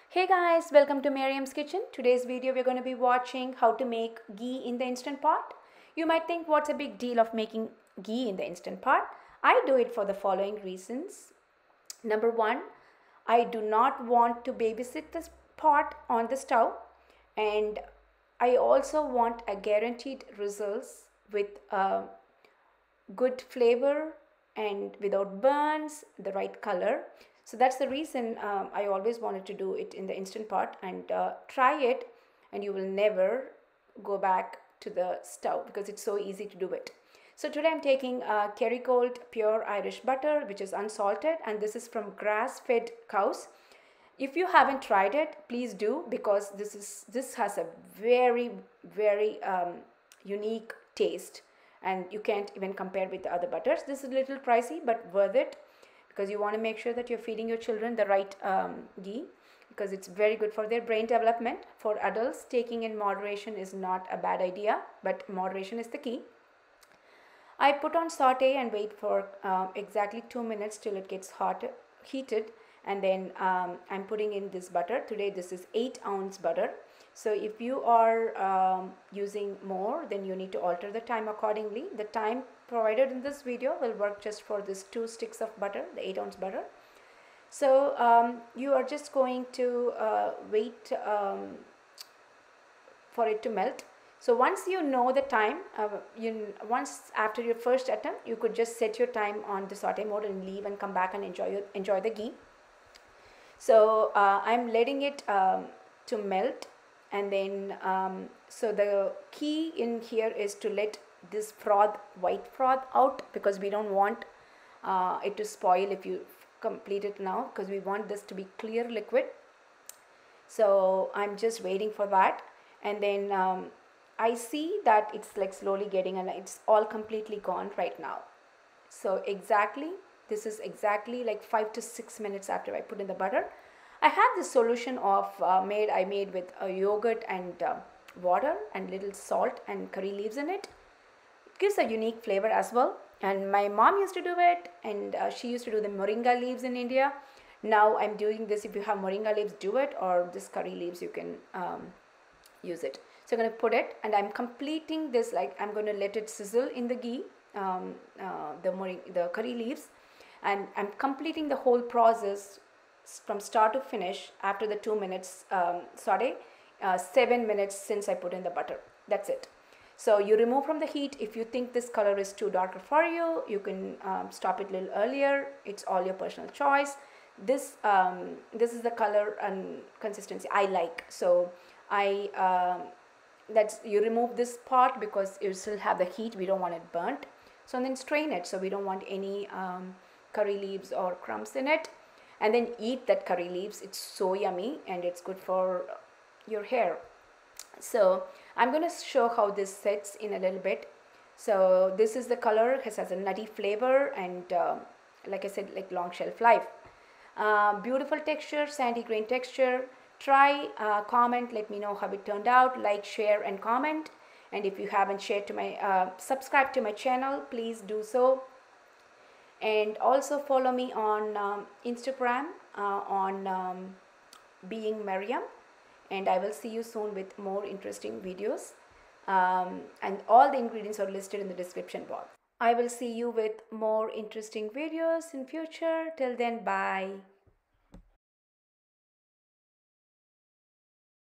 Hey guys, welcome to Miriam's Kitchen. Today's video we're going to be watching how to make ghee in the Instant Pot. You might think what's a big deal of making ghee in the Instant Pot? I do it for the following reasons. Number one, I do not want to babysit this pot on the stove, and I also want a guaranteed results with good flavor and without burns, the right color. So that's the reason I always wanted to do it in the Instant Pot, and try it and you will never go back to the stove because it's so easy to do it. So today I'm taking Kerrygold pure Irish butter, which is unsalted, and this is from grass-fed cows. If you haven't tried it, please do, because this has a very unique taste, and you can't even compare with the other butters. This is a little pricey but worth it, because you want to make sure that you're feeding your children the right ghee, because it's very good for their brain development. For adults, taking in moderation is not a bad idea, but moderation is the key. I put on saute and wait for exactly 2 minutes till it gets heated, and then I'm putting in this butter. Today this is 8-ounce butter. So if you are using more, then you need to alter the time accordingly. The time provided in this video will work just for this 2 sticks of butter, the 8-ounce butter. So you are just going to wait for it to melt. So once you know the time, once after your first attempt, you could just set your time on the saute mode and leave and come back and enjoy the ghee. So I'm letting it to melt, and then so the key in here is to let this white froth out, because we don't want it to spoil if you complete it now, because we want this to be clear liquid. So I'm just waiting for that, and then I see that it's like slowly getting, and it's all completely gone right now. So this is exactly like 5 to 6 minutes after I put in the butter. I had this solution of I made with yogurt and water and little salt and curry leaves in it. It gives a unique flavor as well. And my mom used to do it, and she used to do the moringa leaves in India. Now I'm doing this. If you have moringa leaves, do it, or this curry leaves, you can use it. So I'm going to put it, and I'm completing this, like I'm going to let it sizzle in the ghee, the curry leaves, and I'm completing the whole process from start to finish after the 2 minutes saute, 7 minutes since I put in the butter. That's it. So you remove from the heat. If you think this color is too darker for you, you can stop it a little earlier. It's all your personal choice. This is the color and consistency I like. So you remove this part because you still have the heat. We don't want it burnt. So then strain it. So we don't want any curry leaves or crumbs in it. And then eat that curry leaves. It's so yummy, and it's good for your hair. So I'm going to show how this sets in a little bit. So this is the color. It has a nutty flavor, and like I said, like long shelf life. Beautiful texture, sandy grain texture. Try, comment, let me know how it turned out. Like, share, and comment. And if you haven't subscribed to my channel, please do so. And also follow me on Instagram on Being Miriam, and I will see you soon with more interesting videos, and all the ingredients are listed in the description box. I will see you with more interesting videos in future. Till then, bye.